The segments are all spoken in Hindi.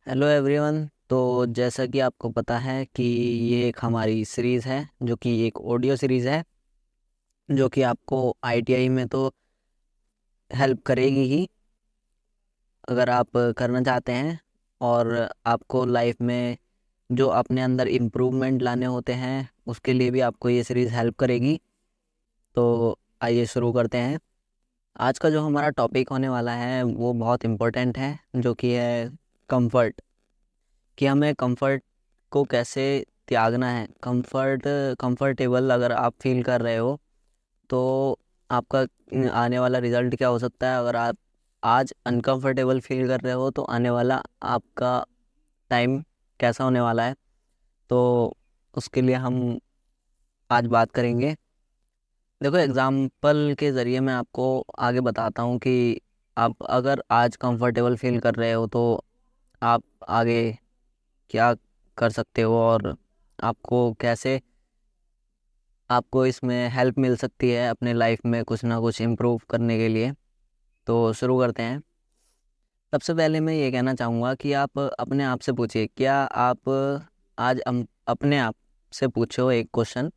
Hello everyone. तो जैसा कि आपको पता है कि ये एक हमारी सीरीज़ है जो कि एक ऑडियो सीरीज़ है जो कि आपको आईटीआई में तो हेल्प करेगी ही अगर आप करना चाहते हैं। और आपको लाइफ में जो अपने अंदर इम्प्रूवमेंट लाने होते हैं उसके लिए भी आपको ये सीरीज़ हेल्प करेगी। तो आइए शुरू करते हैं। आज का जो हमारा टॉपिक होने वाला है वो बहुत इम्पोर्टेंट है जो कि है कंफर्ट। कि हमें कंफर्ट को कैसे त्यागना है। कंफर्टेबल अगर आप फील कर रहे हो तो आपका आने वाला रिजल्ट क्या हो सकता है। अगर आप आज अनकंफर्टेबल फील कर रहे हो तो आने वाला आपका टाइम कैसा होने वाला है। तो उसके लिए हम आज बात करेंगे। देखो, एग्जाम्पल के ज़रिए मैं आपको आगे बताता हूँ कि आप अगर आज कंफर्टेबल फील कर रहे हो तो आप आगे क्या कर सकते हो और आपको कैसे आपको इसमें हेल्प मिल सकती है अपने लाइफ में कुछ ना कुछ इम्प्रूव करने के लिए। तो शुरू करते हैं। सबसे पहले मैं ये कहना चाहूँगा कि आप अपने आप से पूछिए, क्या आप आज अपने आप से पूछो एक क्वेश्चन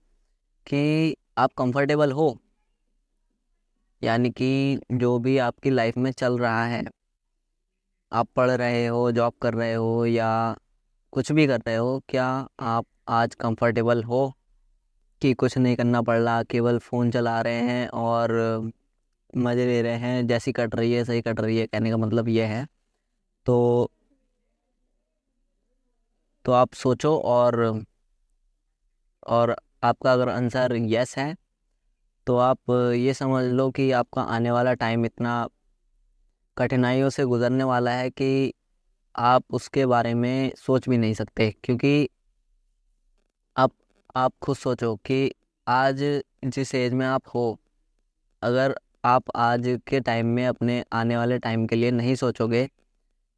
कि आप कंफर्टेबल हो। यानी कि जो भी आपकी लाइफ में चल रहा है, आप पढ़ रहे हो, जॉब कर रहे हो या कुछ भी कर रहे हो, क्या आप आज कंफर्टेबल हो कि कुछ नहीं करना पड़ रहा, केवल फ़ोन चला रहे हैं और मज़े ले रहे हैं, जैसी कट रही है सही कट रही है, कहने का मतलब ये है। तो आप सोचो और आपका अगर आंसर यस है तो आप ये समझ लो कि आपका आने वाला टाइम इतना कठिनाइयों से गुजरने वाला है कि आप उसके बारे में सोच भी नहीं सकते। क्योंकि आप आप खुद सोचो कि आज जिस एज में आप हो, अगर आप आज के टाइम में अपने आने वाले टाइम के लिए नहीं सोचोगे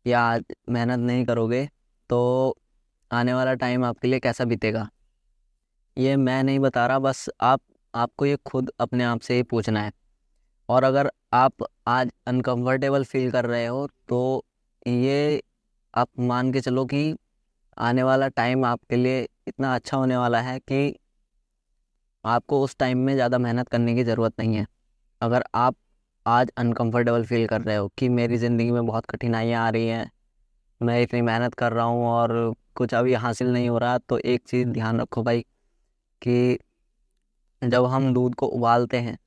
या आज मेहनत नहीं करोगे तो आने वाला टाइम आपके लिए कैसा बीतेगा। ये मैं नहीं बता रहा, बस आपको ये खुद अपने आप से ही पूछना है। और अगर आप आज अनकंफर्टेबल फील कर रहे हो तो ये आप मान के चलो कि आने वाला टाइम आपके लिए इतना अच्छा होने वाला है कि आपको उस टाइम में ज़्यादा मेहनत करने की ज़रूरत नहीं है। अगर आप आज अनकंफर्टेबल फील कर रहे हो कि मेरी ज़िंदगी में बहुत कठिनाइयाँ आ रही हैं, मैं इतनी मेहनत कर रहा हूँ और कुछ अभी हासिल नहीं हो रहा, तो एक चीज़ ध्यान रखो भाई कि जब हम दूध को उबालते हैं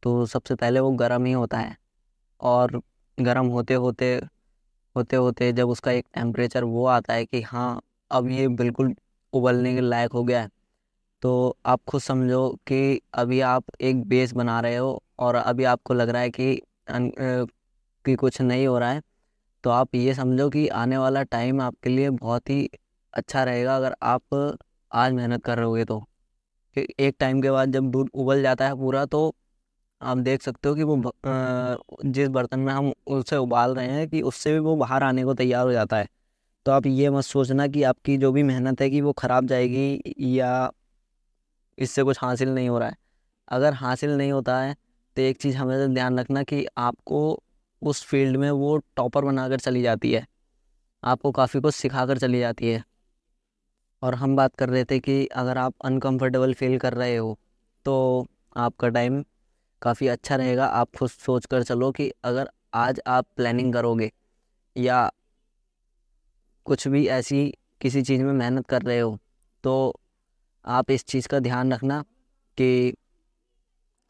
तो सबसे पहले वो गर्म ही होता है। और गर्म होते होते जब उसका एक टेम्परेचर वो आता है कि हाँ, अब ये बिल्कुल उबलने के लायक हो गया है, तो आप खुद समझो कि अभी आप एक बेस बना रहे हो और अभी आपको लग रहा है कि कि कुछ नहीं हो रहा है। तो आप ये समझो कि आने वाला टाइम आपके लिए बहुत ही अच्छा रहेगा अगर आप आज मेहनत कर रहे होगे तो। कि एक टाइम के बाद जब दूध उबल जाता है पूरा तो आप देख सकते हो कि वो जिस बर्तन में हम उसे उबाल रहे हैं कि उससे भी वो बाहर आने को तैयार हो जाता है। तो आप ये मत सोचना कि आपकी जो भी मेहनत है कि वो ख़राब जाएगी या इससे कुछ हासिल नहीं हो रहा है। अगर हासिल नहीं होता है तो एक चीज़ हमेशा ध्यान रखना कि आपको उस फील्ड में वो टॉपर बनाकर चली जाती है, आपको काफ़ी कुछ सिखाकर चली जाती है। और हम बात कर रहे थे कि अगर आप अनकंफर्टेबल फील कर रहे हो तो आपका टाइम काफ़ी अच्छा रहेगा। आप खुद सोच कर चलो कि अगर आज आप प्लानिंग करोगे या कुछ भी ऐसी किसी चीज़ में मेहनत कर रहे हो तो आप इस चीज़ का ध्यान रखना कि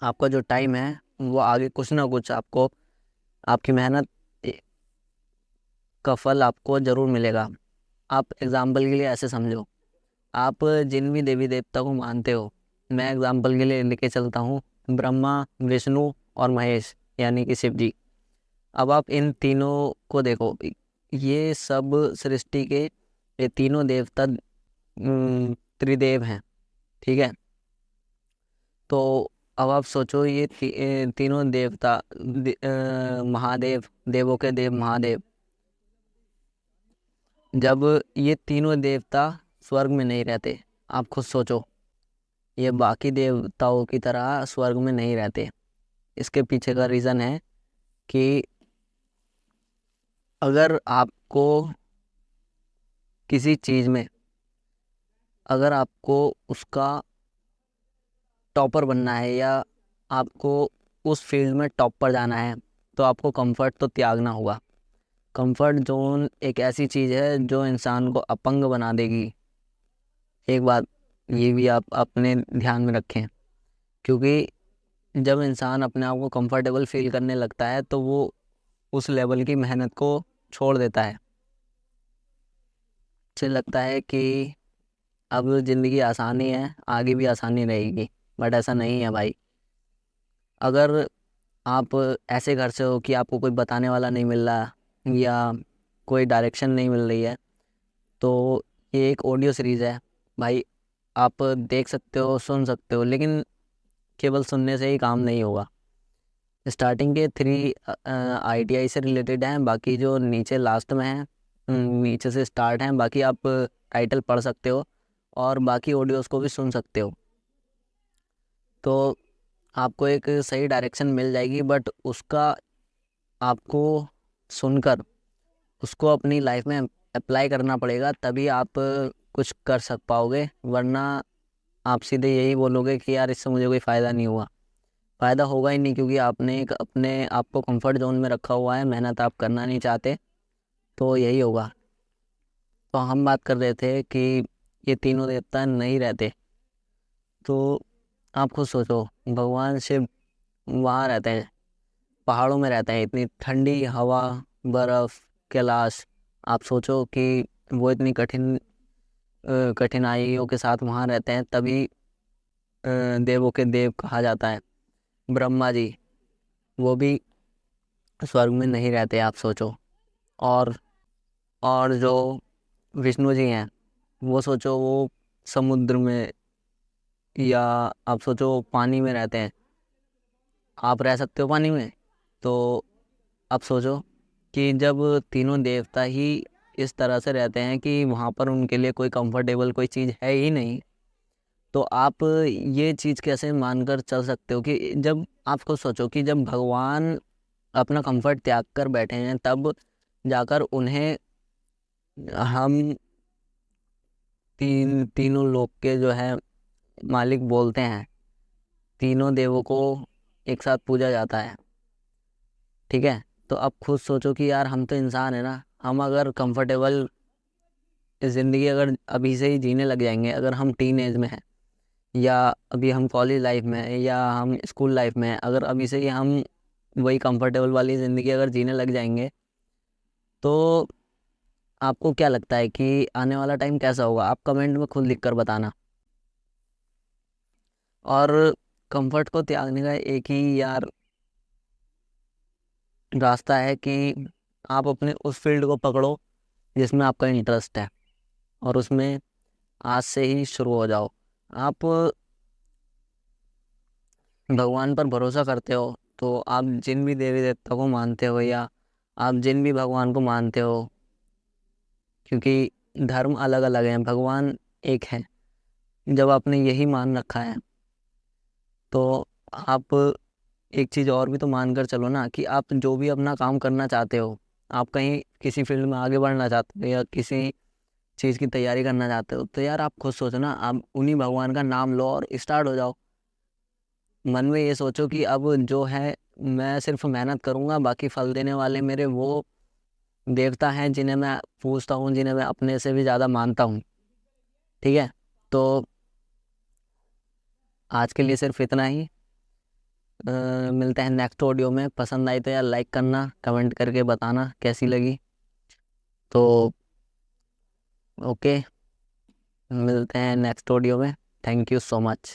आपका जो टाइम है वो आगे कुछ ना कुछ आपको आपकी मेहनत का फल आपको ज़रूर मिलेगा। आप एग्ज़ाम्पल के लिए ऐसे समझो, आप जिन भी देवी देवता को मानते हो, मैं एग्ज़ाम्पल के लिए लेके चलता हूँ ब्रह्मा, विष्णु और महेश, यानी कि शिव जी। अब आप इन तीनों को देखो, ये सब सृष्टि के ये तीनों देवता त्रिदेव हैं, ठीक है। तो अब आप सोचो ये तीनों देवता महादेव, देवों के देव महादेव, जब ये तीनों देवता स्वर्ग में नहीं रहते, आप खुद सोचो, ये बाकी देवताओं की तरह स्वर्ग में नहीं रहते। इसके पीछे का रीज़न है कि अगर आपको किसी चीज़ में अगर आपको उसका टॉपर बनना है या आपको उस फील्ड में टॉप पर जाना है, तो आपको कंफर्ट तो त्यागना होगा। कंफर्ट जोन एक ऐसी चीज़ है जो इंसान को अपंग बना देगी। एक बात ये भी आप अपने ध्यान में रखें, क्योंकि जब इंसान अपने आप को कंफर्टेबल फील करने लगता है तो वो उस लेवल की मेहनत को छोड़ देता है। उसे लगता है कि अब ज़िंदगी आसानी है, आगे भी आसानी रहेगी, बट ऐसा नहीं है भाई। अगर आप ऐसे घर से हो कि आपको कोई बताने वाला नहीं मिल रहा या कोई डायरेक्शन नहीं मिल रही है, तो ये एक ऑडियो सीरीज़ है भाई। आप देख सकते हो, सुन सकते हो, लेकिन केवल सुनने से ही काम नहीं होगा। स्टार्टिंग के 3 ITI से रिलेटेड हैं, बाकी जो नीचे लास्ट में है नीचे से स्टार्ट हैं। बाकी आप टाइटल पढ़ सकते हो और बाकी ऑडियोज़ को भी सुन सकते हो, तो आपको एक सही डायरेक्शन मिल जाएगी। बट उसका आपको सुनकर उसको अपनी लाइफ में अप्लाई करना पड़ेगा, तभी आप कुछ कर सक पाओगे। वरना आप सीधे यही बोलोगे कि यार इससे मुझे कोई फ़ायदा नहीं हुआ। फ़ायदा होगा ही नहीं, क्योंकि आपने एक अपने आप को कंफर्ट जोन में रखा हुआ है, मेहनत आप करना नहीं चाहते, तो यही होगा। तो हम बात कर रहे थे कि ये तीनों देवता नहीं रहते, तो आप खुद सोचो, भगवान शिव वहाँ रहते हैं, पहाड़ों में रहते हैं, इतनी ठंडी हवा, बर्फ़, कैलाश। आप सोचो कि वो इतनी कठिनाइयों के साथ वहाँ रहते हैं, तभी देवों के देव कहा जाता है। ब्रह्मा जी वो भी स्वर्ग में नहीं रहते, आप सोचो। और और जो विष्णु जी हैं, वो सोचो वो समुद्र में या आप सोचो पानी में रहते हैं। आप रह सकते हो पानी में? तो आप सोचो कि जब तीनों देवता ही इस तरह से रहते हैं कि वहाँ पर उनके लिए कोई कंफर्टेबल कोई चीज़ है ही नहीं, तो आप ये चीज़ कैसे मानकर चल सकते हो कि जब आपको सोचो कि जब भगवान अपना कंफर्ट त्याग कर बैठे हैं, तब जाकर उन्हें हम तीनों लोक के जो है मालिक बोलते हैं। तीनों देवों को एक साथ पूजा जाता है, ठीक है? तो अब खुद सोचो कि यार हम तो इंसान है ना, हम अगर कंफर्टेबल ज़िंदगी अगर अभी से ही जीने लग जाएंगे, अगर हम टीन एज में हैं या अभी हम कॉलेज लाइफ में हैं या हम स्कूल लाइफ में हैं, अगर अभी से ही हम वही कंफर्टेबल वाली ज़िंदगी अगर जीने लग जाएंगे, तो आपको क्या लगता है कि आने वाला टाइम कैसा होगा? आप कमेंट में खुद लिख कर बताना। और कंफर्ट को त्यागने का एक ही यार रास्ता है कि आप अपने उस फील्ड को पकड़ो जिसमें आपका इंटरेस्ट है, और उसमें आज से ही शुरू हो जाओ। आप भगवान पर भरोसा करते हो, तो आप जिन भी देवी देवता को मानते हो या आप जिन भी भगवान को मानते हो, क्योंकि धर्म अलग अलग हैं, भगवान एक है। जब आपने यही मान रखा है, तो आप एक चीज़ और भी तो मान कर चलो ना कि आप जो भी अपना काम करना चाहते हो, आप कहीं किसी फील्ड में आगे बढ़ना चाहते हो या किसी चीज़ की तैयारी करना चाहते हो, तो यार आप खुद सोचो ना, आप उन्हीं भगवान का नाम लो और स्टार्ट हो जाओ। मन में ये सोचो कि अब जो है मैं सिर्फ मेहनत करूँगा, बाकी फल देने वाले मेरे वो देवता हैं जिन्हें मैं पूजता हूँ, जिन्हें मैं अपने से भी ज़्यादा मानता हूँ, ठीक है? तो आज के लिए सिर्फ इतना ही। मिलते हैं नेक्स्ट ऑडियो में। पसंद आई तो यार लाइक करना, कमेंट करके बताना कैसी लगी। तो ओके, मिलते हैं नेक्स्ट ऑडियो में। Thank you so much.